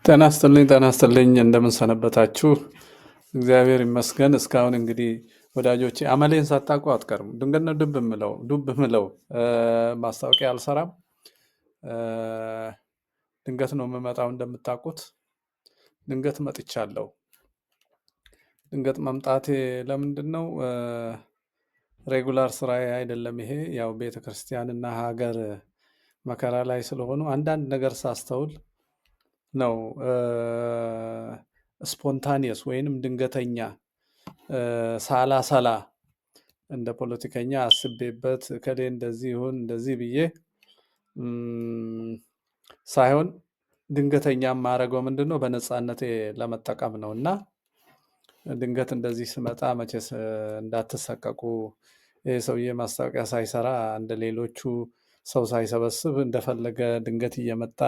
ጤና ይስጥልኝ እንደምን ሰነበታችሁ? እግዚአብሔር ይመስገን። እስካሁን እንግዲህ ወዳጆቼ አመሌን ሳታውቁ አትቀርም። ድንገት ነው ዱብ ምለው ማስታወቂያ አልሰራም። ድንገት ነው የምመጣው። እንደምታውቁት ድንገት መጥቻለሁ። ድንገት መምጣቴ ለምንድን ነው? ሬጉላር ስራዬ አይደለም ይሄ። ያው ቤተክርስቲያንና ሀገር መከራ ላይ ስለሆኑ አንዳንድ ነገር ሳስተውል ነው ስፖንታኒየስ ወይንም ድንገተኛ ሳላ እንደ ፖለቲከኛ አስቤበት ከሌ እንደዚህ ይሁን እንደዚህ ብዬ ሳይሆን ድንገተኛ የማደርገው ምንድን ነው በነፃነቴ ለመጠቀም ነው። እና ድንገት እንደዚህ ስመጣ መቼስ እንዳትሰቀቁ። ይህ ሰውዬ ማስታወቂያ ሳይሰራ እንደ ሌሎቹ ሰው ሳይሰበስብ እንደፈለገ ድንገት እየመጣ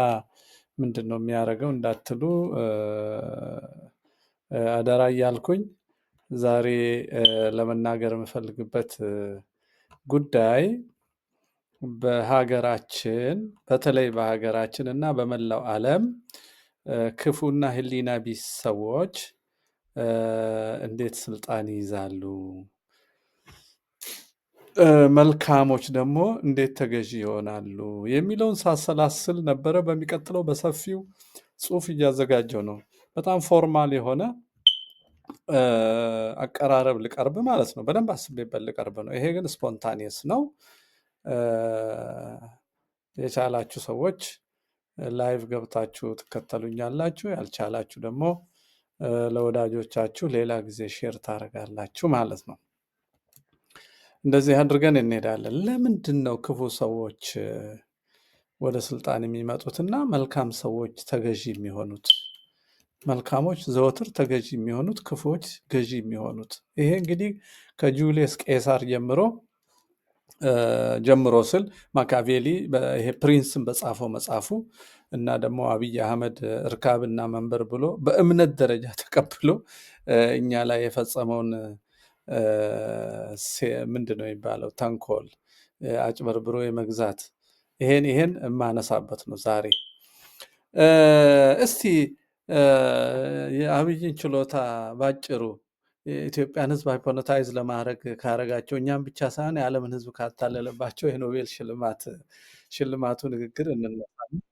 ምንድን ነው የሚያደርገው እንዳትሉ አደራ እያልኩኝ ዛሬ ለመናገር የምፈልግበት ጉዳይ በሀገራችን በተለይ በሀገራችን እና በመላው ዓለም ክፉና ሕሊና ቢስ ሰዎች እንዴት ስልጣን ይይዛሉ፣ መልካሞች ደግሞ እንዴት ተገዢ ይሆናሉ የሚለውን ሳሰላስል ነበረ። በሚቀጥለው በሰፊው ጽሑፍ እያዘጋጀው ነው። በጣም ፎርማል የሆነ አቀራረብ ልቀርብ ማለት ነው። በደንብ አስቤበት ልቀርብ ነው። ይሄ ግን ስፖንታኒየስ ነው። የቻላችሁ ሰዎች ላይቭ ገብታችሁ ትከተሉኛላችሁ፣ ያልቻላችሁ ደግሞ ለወዳጆቻችሁ ሌላ ጊዜ ሼር ታደርጋላችሁ ማለት ነው። እንደዚህ አድርገን እንሄዳለን። ለምንድን ነው ክፉ ሰዎች ወደ ስልጣን የሚመጡትና መልካም ሰዎች ተገዢ የሚሆኑት? መልካሞች ዘወትር ተገዢ የሚሆኑት፣ ክፉዎች ገዢ የሚሆኑት። ይሄ እንግዲህ ከጁሊየስ ቄሳር ጀምሮ ስል ማካቬሊ ይሄ ፕሪንስን በጻፈው መጽሐፉ እና ደግሞ አብይ አህመድ እርካብና መንበር ብሎ በእምነት ደረጃ ተቀብሎ እኛ ላይ የፈጸመውን ምንድን ነው የሚባለው ተንኮል፣ አጭበርብሮ የመግዛት ይሄን የማነሳበት ነው ዛሬ። እስቲ የአብይን ችሎታ ባጭሩ የኢትዮጵያን ሕዝብ ሃይፖኖታይዝ ለማድረግ ካረጋቸው እኛም ብቻ ሳይሆን የዓለምን ሕዝብ ካታለለባቸው የኖቤል ሽልማቱ ንግግር እንነሳለን።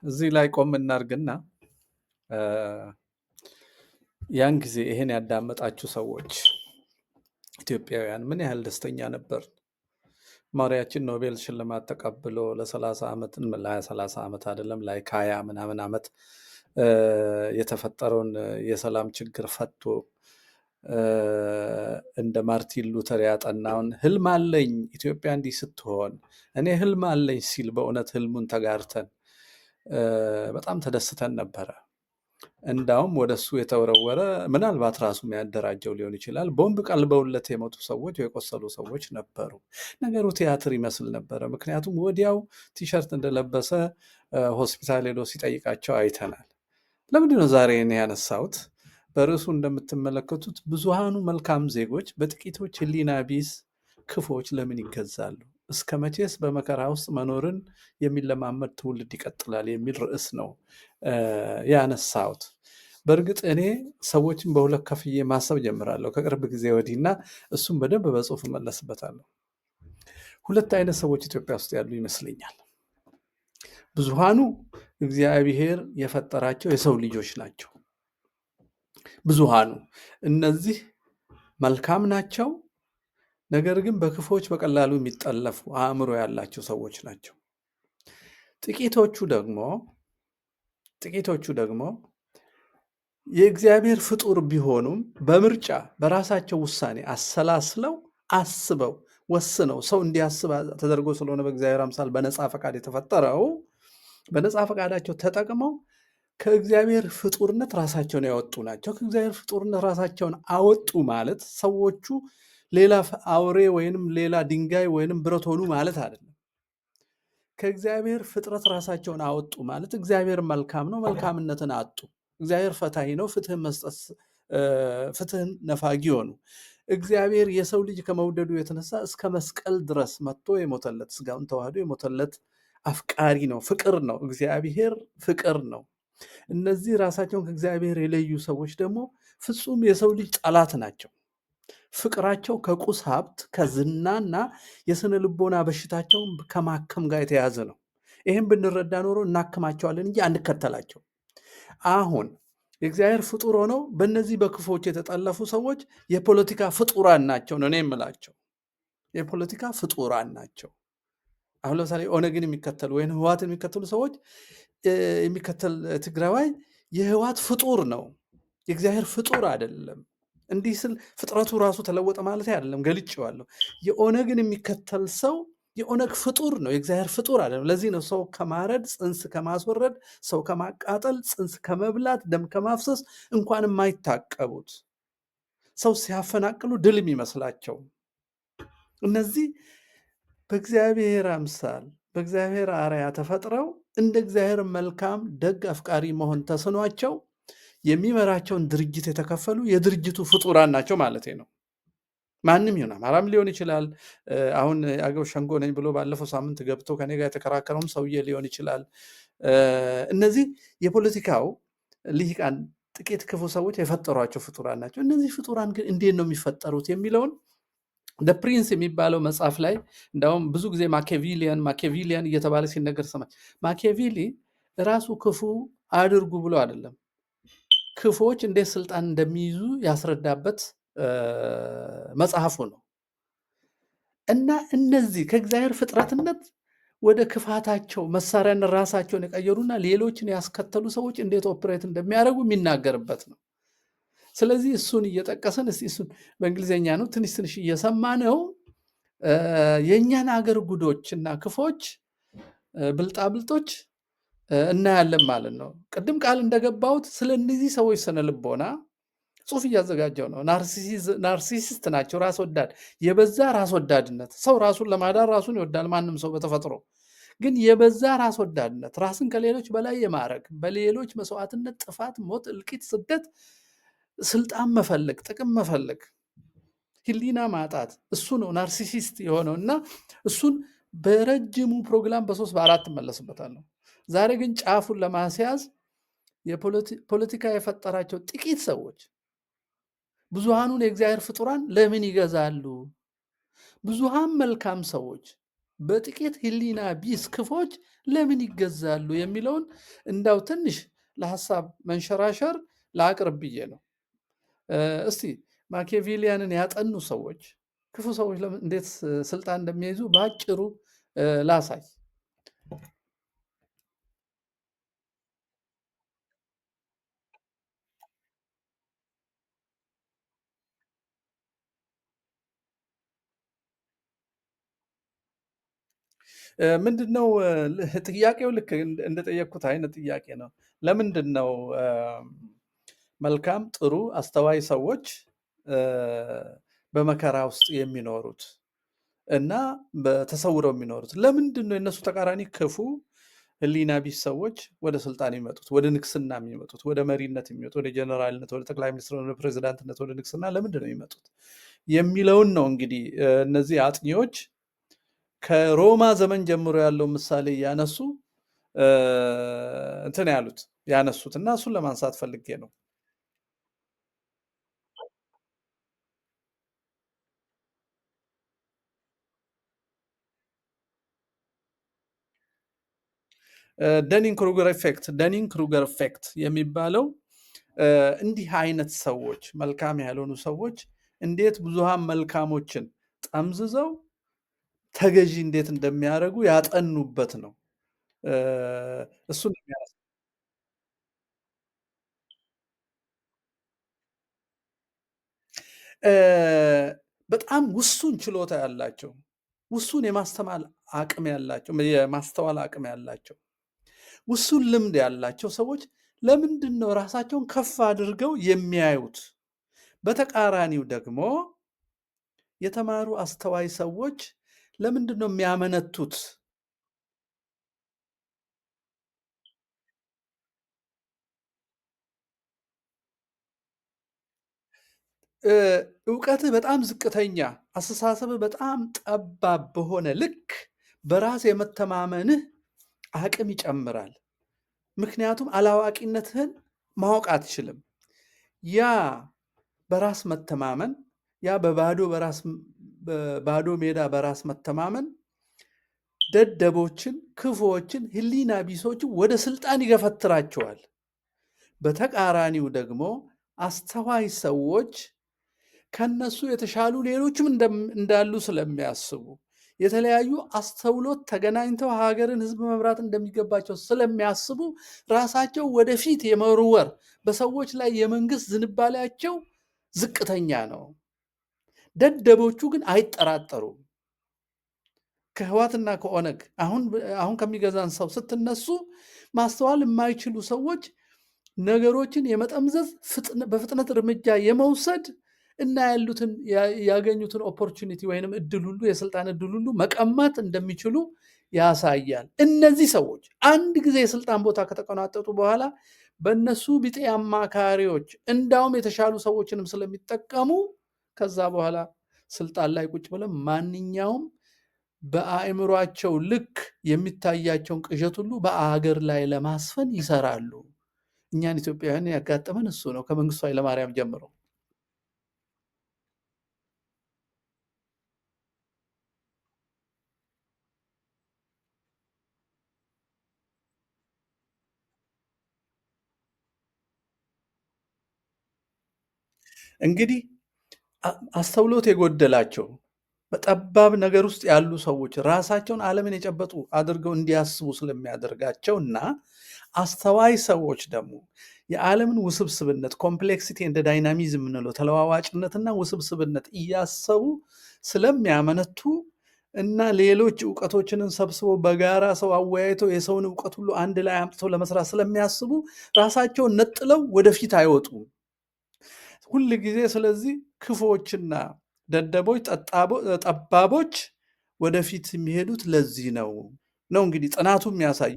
እዚህ ላይ ቆም እናርግና ያን ጊዜ ይሄን ያዳመጣችሁ ሰዎች ኢትዮጵያውያን ምን ያህል ደስተኛ ነበር? መሪያችን ኖቤል ሽልማት ተቀብሎ ለ30 ዓመት ለ30 ዓመት አይደለም ላይ ከ20 ምናምን ዓመት የተፈጠረውን የሰላም ችግር ፈቶ እንደ ማርቲን ሉተር ያጠናውን ህልም አለኝ ኢትዮጵያ እንዲህ ስትሆን እኔ ህልም አለኝ ሲል በእውነት ህልሙን ተጋርተን በጣም ተደስተን ነበረ። እንዳውም ወደሱ የተወረወረ ምናልባት ራሱ የሚያደራጀው ሊሆን ይችላል ቦምብ ቀልበውለት የሞቱ ሰዎች የቆሰሉ ሰዎች ነበሩ። ነገሩ ቲያትር ይመስል ነበረ። ምክንያቱም ወዲያው ቲሸርት እንደለበሰ ሆስፒታል ሄዶ ሲጠይቃቸው አይተናል። ለምንድን ነው ዛሬ እኔ ያነሳሁት? በርዕሱ እንደምትመለከቱት ብዙሃኑ መልካም ዜጎች በጥቂቶች ሕሊና ቢስ ክፎች ለምን ይገዛሉ? እስከ መቼስ በመከራ ውስጥ መኖርን የሚለማመድ ትውልድ ይቀጥላል? የሚል ርዕስ ነው ያነሳሁት። በእርግጥ እኔ ሰዎችን በሁለት ከፍዬ ማሰብ ጀምራለሁ ከቅርብ ጊዜ ወዲህ እና እሱም በደንብ በጽሁፍ እመለስበታለሁ። ሁለት አይነት ሰዎች ኢትዮጵያ ውስጥ ያሉ ይመስለኛል። ብዙሃኑ እግዚአብሔር የፈጠራቸው የሰው ልጆች ናቸው። ብዙሃኑ እነዚህ መልካም ናቸው፣ ነገር ግን በክፎች በቀላሉ የሚጠለፉ አእምሮ ያላቸው ሰዎች ናቸው። ጥቂቶቹ ደግሞ የእግዚአብሔር ፍጡር ቢሆኑም በምርጫ በራሳቸው ውሳኔ አሰላስለው አስበው ወስነው ሰው እንዲያስብ ተደርጎ ስለሆነ በእግዚአብሔር አምሳል በነፃ ፈቃድ የተፈጠረው በነፃ ፈቃዳቸው ተጠቅመው ከእግዚአብሔር ፍጡርነት ራሳቸውን ያወጡ ናቸው። ከእግዚአብሔር ፍጡርነት ራሳቸውን አወጡ ማለት ሰዎቹ ሌላ አውሬ ወይንም ሌላ ድንጋይ ወይንም ብረት ሆኑ ማለት አይደለም። ከእግዚአብሔር ፍጥረት ራሳቸውን አወጡ ማለት እግዚአብሔር መልካም ነው፣ መልካምነትን አጡ። እግዚአብሔር ፈታሂ ነው፣ ፍትህን ነፋጊ ሆኑ። እግዚአብሔር የሰው ልጅ ከመውደዱ የተነሳ እስከ መስቀል ድረስ መጥቶ የሞተለት ስጋውን ተዋህዶ የሞተለት አፍቃሪ ነው፣ ፍቅር ነው። እግዚአብሔር ፍቅር ነው። እነዚህ ራሳቸውን ከእግዚአብሔር የለዩ ሰዎች ደግሞ ፍጹም የሰው ልጅ ጠላት ናቸው። ፍቅራቸው ከቁስ ሀብት ከዝናና የስነ ልቦና በሽታቸውን ከማከም ጋር የተያዘ ነው። ይህም ብንረዳ ኖሮ እናክማቸዋለን እንጂ አንከተላቸው። አሁን የእግዚአብሔር ፍጡር ሆነው በእነዚህ በክፎች የተጠለፉ ሰዎች የፖለቲካ ፍጡራን ናቸው ነው እኔ የምላቸው። የፖለቲካ ፍጡራን ናቸው። አሁን ለምሳሌ ኦነግን የሚከተሉ ወይም ህወሓትን የሚከተሉ ሰዎች የሚከተል ትግራዋይ የህወሓት ፍጡር ነው፣ የእግዚአብሔር ፍጡር አይደለም። እንዲህ ስል ፍጥረቱ ራሱ ተለወጠ ማለት አይደለም፣ ገልጬዋለሁ። የኦነግን የሚከተል ሰው የኦነግ ፍጡር ነው፣ የእግዚአብሔር ፍጡር አይደለም። ለዚህ ነው ሰው ከማረድ ጽንስ ከማስወረድ ሰው ከማቃጠል ጽንስ ከመብላት ደም ከማፍሰስ እንኳን የማይታቀቡት ሰው ሲያፈናቅሉ ድል የሚመስላቸው እነዚህ በእግዚአብሔር አምሳል በእግዚአብሔር አርአያ ተፈጥረው እንደ እግዚአብሔር መልካም ደግ አፍቃሪ መሆን ተስኗቸው የሚመራቸውን ድርጅት የተከፈሉ የድርጅቱ ፍጡራን ናቸው ማለት ነው። ማንም ይሁን አማራም ሊሆን ይችላል። አሁን አገው ሸንጎ ነኝ ብሎ ባለፈው ሳምንት ገብቶ ከኔ ጋር የተከራከረውም ሰውዬ ሊሆን ይችላል። እነዚህ የፖለቲካው ልሂቃን ጥቂት ክፉ ሰዎች የፈጠሯቸው ፍጡራን ናቸው። እነዚህ ፍጡራን ግን እንዴት ነው የሚፈጠሩት የሚለውን ፕሪንስ የሚባለው መጽሐፍ ላይ እንዳውም ብዙ ጊዜ ማኪያቪሊያን እየተባለ ሲነገር ሰማች። ማኪያቪሊ ራሱ ክፉ አድርጉ ብሎ አይደለም፣ ክፉዎች እንዴት ስልጣን እንደሚይዙ ያስረዳበት መጽሐፉ ነው። እና እነዚህ ከእግዚአብሔር ፍጥረትነት ወደ ክፋታቸው መሳሪያን ራሳቸውን የቀየሩና ሌሎችን ያስከተሉ ሰዎች እንዴት ኦፕሬት እንደሚያደርጉ የሚናገርበት ነው። ስለዚህ እሱን እየጠቀስን እስቲ እሱን በእንግሊዝኛ ነው ትንሽ ትንሽ እየሰማ ነው የእኛን አገር ጉዶች እና ክፎች ብልጣብልጦች እናያለን ማለት ነው። ቅድም ቃል እንደገባሁት ስለ እነዚህ ሰዎች ስነ ልቦና ጽሁፍ እያዘጋጀው ነው። ናርሲሲስት ናቸው፣ ራስ ወዳድ፣ የበዛ ራስ ወዳድነት። ሰው ራሱን ለማዳን ራሱን ይወዳል ማንም ሰው በተፈጥሮ። ግን የበዛ ራስ ወዳድነት፣ ራስን ከሌሎች በላይ የማድረግ በሌሎች መስዋዕትነት፣ ጥፋት፣ ሞት፣ እልቂት፣ ስደት፣ ስልጣን መፈለግ፣ ጥቅም መፈለግ፣ ህሊና ማጣት፣ እሱ ነው ናርሲሲስት የሆነው። እና እሱን በረጅሙ ፕሮግራም በ3 በ4 እመለስበታለሁ። ዛሬ ግን ጫፉን ለማስያዝ የፖለቲካ የፈጠራቸው ጥቂት ሰዎች ብዙሃኑን የእግዚአብሔር ፍጡራን ለምን ይገዛሉ? ብዙሃን መልካም ሰዎች በጥቂት ህሊና ቢስ ክፎች ለምን ይገዛሉ የሚለውን እንዳው ትንሽ ለሀሳብ መንሸራሸር ላቅርብ ብዬ ነው። እስቲ ማኪያቬሊያንን ያጠኑ ሰዎች ክፉ ሰዎች እንዴት ስልጣን እንደሚይዙ በአጭሩ ላሳይ። ምንድነው ጥያቄው? ልክ እንደጠየቅኩት አይነት ጥያቄ ነው። ለምንድን ነው መልካም ጥሩ አስተዋይ ሰዎች በመከራ ውስጥ የሚኖሩት እና ተሰውረው የሚኖሩት? ለምንድን ነው የእነሱ ተቃራኒ ክፉ ህሊና ቢስ ሰዎች ወደ ስልጣን የሚመጡት፣ ወደ ንግስና የሚመጡት፣ ወደ መሪነት የሚመጡት፣ ወደ ጀነራልነት፣ ወደ ጠቅላይ ሚኒስትር፣ ወደ ፕሬዚዳንትነት፣ ወደ ንግስና ለምንድን ነው የሚመጡት የሚለውን ነው እንግዲህ እነዚህ አጥኚዎች ከሮማ ዘመን ጀምሮ ያለው ምሳሌ እያነሱ እንትን ያነሱት እና እሱን ለማንሳት ፈልጌ ነው። ደኒንግ ክሩገር ኢፌክት የሚባለው እንዲህ አይነት ሰዎች፣ መልካም ያልሆኑ ሰዎች እንዴት ብዙሃን መልካሞችን ጠምዝዘው ተገዢ እንዴት እንደሚያደርጉ ያጠኑበት ነው። እሱን በጣም ውሱን ችሎታ ያላቸው፣ ውሱን የማስተዋል አቅም ያላቸው፣ ውሱን ልምድ ያላቸው ሰዎች ለምንድን ነው ራሳቸውን ከፍ አድርገው የሚያዩት? በተቃራኒው ደግሞ የተማሩ አስተዋይ ሰዎች ለምንድን ነው የሚያመነቱት? እውቀትህ በጣም ዝቅተኛ፣ አስተሳሰብህ በጣም ጠባብ በሆነ ልክ በራስ የመተማመንህ አቅም ይጨምራል። ምክንያቱም አላዋቂነትህን ማወቅ አትችልም። ያ በራስ መተማመን፣ ያ በባዶ ሜዳ በራስ መተማመን ደደቦችን፣ ክፉዎችን፣ ህሊና ቢሶችን ወደ ስልጣን ይገፈትራቸዋል። በተቃራኒው ደግሞ አስተዋይ ሰዎች ከነሱ የተሻሉ ሌሎችም እንዳሉ ስለሚያስቡ፣ የተለያዩ አስተውሎት ተገናኝተው ሀገርን፣ ህዝብ መምራት እንደሚገባቸው ስለሚያስቡ ራሳቸው ወደፊት የመወርወር በሰዎች ላይ የመንግስት ዝንባሌያቸው ዝቅተኛ ነው። ደደቦቹ ግን አይጠራጠሩም። ከህዋትና ከኦነግ አሁን ከሚገዛን ሰው ስትነሱ ማስተዋል የማይችሉ ሰዎች ነገሮችን የመጠምዘዝ በፍጥነት እርምጃ የመውሰድ እና ያገኙትን ኦፖርቹኒቲ ወይንም እድል ሁሉ፣ የስልጣን እድል ሁሉ መቀማት እንደሚችሉ ያሳያል። እነዚህ ሰዎች አንድ ጊዜ የስልጣን ቦታ ከተቆናጠጡ በኋላ በእነሱ ቢጤ አማካሪዎች እንዳውም የተሻሉ ሰዎችንም ስለሚጠቀሙ ከዛ በኋላ ስልጣን ላይ ቁጭ ብለው ማንኛውም በአእምሯቸው ልክ የሚታያቸውን ቅዠት ሁሉ በአገር ላይ ለማስፈን ይሰራሉ። እኛን ኢትዮጵያውያን ያጋጠመን እሱ ነው፣ ከመንግስቱ ኃይለማርያም ጀምሮ። እንግዲህ አስተውሎት የጎደላቸው በጠባብ ነገር ውስጥ ያሉ ሰዎች ራሳቸውን ዓለምን የጨበጡ አድርገው እንዲያስቡ ስለሚያደርጋቸው እና አስተዋይ ሰዎች ደግሞ የዓለምን ውስብስብነት፣ ኮምፕሌክሲቲ እንደ ዳይናሚዝም የምንለው ተለዋዋጭነትና ውስብስብነት እያሰቡ ስለሚያመነቱ እና ሌሎች እውቀቶችንን ሰብስበው በጋራ ሰው አወያይተው የሰውን እውቀት ሁሉ አንድ ላይ አምጥተው ለመስራት ስለሚያስቡ ራሳቸውን ነጥለው ወደፊት አይወጡም ሁል ጊዜ። ስለዚህ ክፉዎችና ደደቦች፣ ጠባቦች ወደፊት የሚሄዱት ለዚህ ነው እንግዲህ ጥናቱ የሚያሳዩ።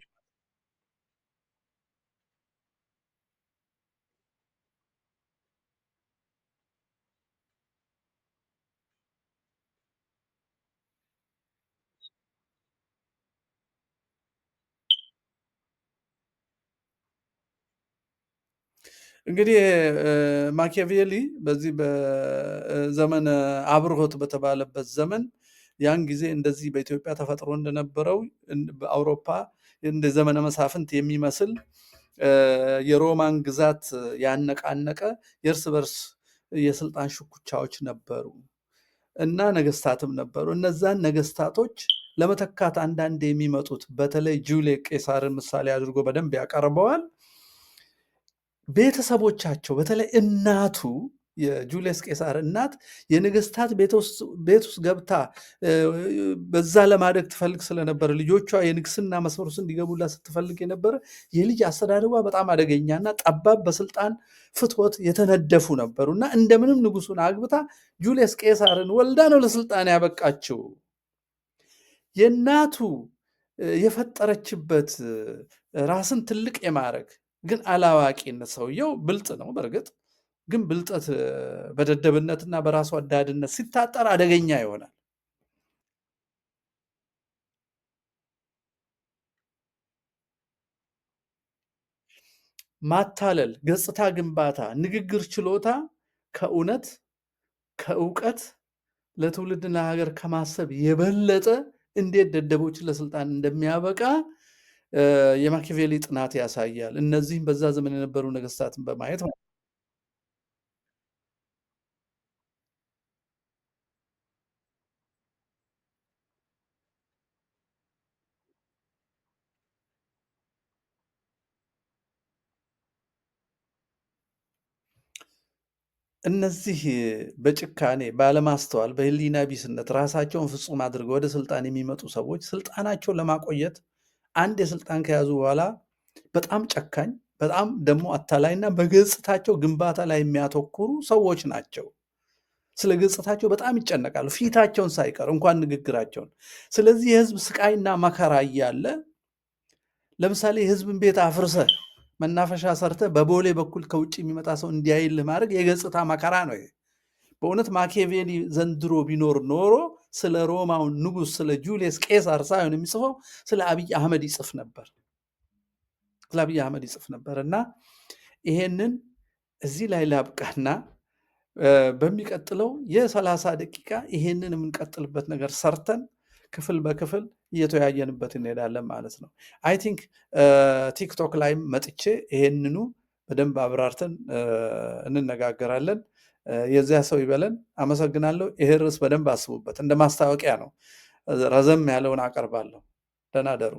እንግዲህ ማኪያቬሊ በዚህ በዘመነ አብርሆት በተባለበት ዘመን ያን ጊዜ እንደዚህ በኢትዮጵያ ተፈጥሮ እንደነበረው በአውሮፓ እንደ ዘመነ መሳፍንት የሚመስል የሮማን ግዛት ያነቃነቀ የእርስ በርስ የስልጣን ሽኩቻዎች ነበሩ እና ነገስታትም ነበሩ። እነዛን ነገስታቶች ለመተካት አንዳንድ የሚመጡት በተለይ ጁልየስ ቄሳርን ምሳሌ አድርጎ በደንብ ያቀርበዋል። ቤተሰቦቻቸው በተለይ እናቱ የጁልየስ ቄሳር እናት የነገስታት ቤት ውስጥ ገብታ በዛ ለማደግ ትፈልግ ስለነበረ ልጆቿ የንግስና መስመር ውስጥ እንዲገቡላት ስትፈልግ የነበረ የልጅ አስተዳደጓ በጣም አደገኛና ጠባብ በስልጣን ፍትወት የተነደፉ ነበሩ እና እንደምንም ንጉሱን አግብታ ጁልየስ ቄሳርን ወልዳ ነው ለስልጣን ያበቃችው። የእናቱ የፈጠረችበት ራስን ትልቅ የማድረግ ግን አላዋቂነት። ሰውየው ብልጥ ነው በእርግጥ ግን ብልጠት በደደብነትና በራስ ወዳድነት ሲታጠር አደገኛ ይሆናል። ማታለል፣ ገጽታ ግንባታ፣ ንግግር ችሎታ ከእውነት ከእውቀት ለትውልድና ሀገር ከማሰብ የበለጠ እንዴት ደደቦችን ለስልጣን እንደሚያበቃ የማኪያቬሊ ጥናት ያሳያል። እነዚህም በዛ ዘመን የነበሩ ነገስታትን በማየት እነዚህ በጭካኔ ባለማስተዋል በህሊና ቢስነት ራሳቸውን ፍጹም አድርገው ወደ ስልጣን የሚመጡ ሰዎች ስልጣናቸውን ለማቆየት አንድ የስልጣን ከያዙ በኋላ በጣም ጨካኝ፣ በጣም ደግሞ አታላይና በገጽታቸው ግንባታ ላይ የሚያተኩሩ ሰዎች ናቸው። ስለ ገጽታቸው በጣም ይጨነቃሉ፣ ፊታቸውን ሳይቀር እንኳን ንግግራቸውን። ስለዚህ የህዝብ ስቃይና መከራ እያለ ለምሳሌ የህዝብን ቤት አፍርሰህ መናፈሻ ሰርተህ በቦሌ በኩል ከውጭ የሚመጣ ሰው እንዲያይልህ ማድረግ የገጽታ መከራ ነው። በእውነት ማኪያቬሊ ዘንድሮ ቢኖር ኖሮ ስለ ሮማው ንጉሥ ስለ ጁልየስ ቄሳር ሳይሆን የሚጽፈው ስለ አብይ አህመድ ይጽፍ ነበር። ስለ አብይ አህመድ ይጽፍ ነበር። እና ይሄንን እዚህ ላይ ላብቃና በሚቀጥለው የ30 ደቂቃ ይሄንን የምንቀጥልበት ነገር ሰርተን ክፍል በክፍል እየተወያየንበት እንሄዳለን ማለት ነው። አይ ቲንክ ቲክቶክ ላይም መጥቼ ይሄንኑ በደንብ አብራርተን እንነጋገራለን። የዚያ ሰው ይበለን። አመሰግናለሁ። ይሄ ርዕስ በደንብ አስቡበት። እንደ ማስታወቂያ ነው። ረዘም ያለውን አቀርባለሁ። ደህና ደሩ።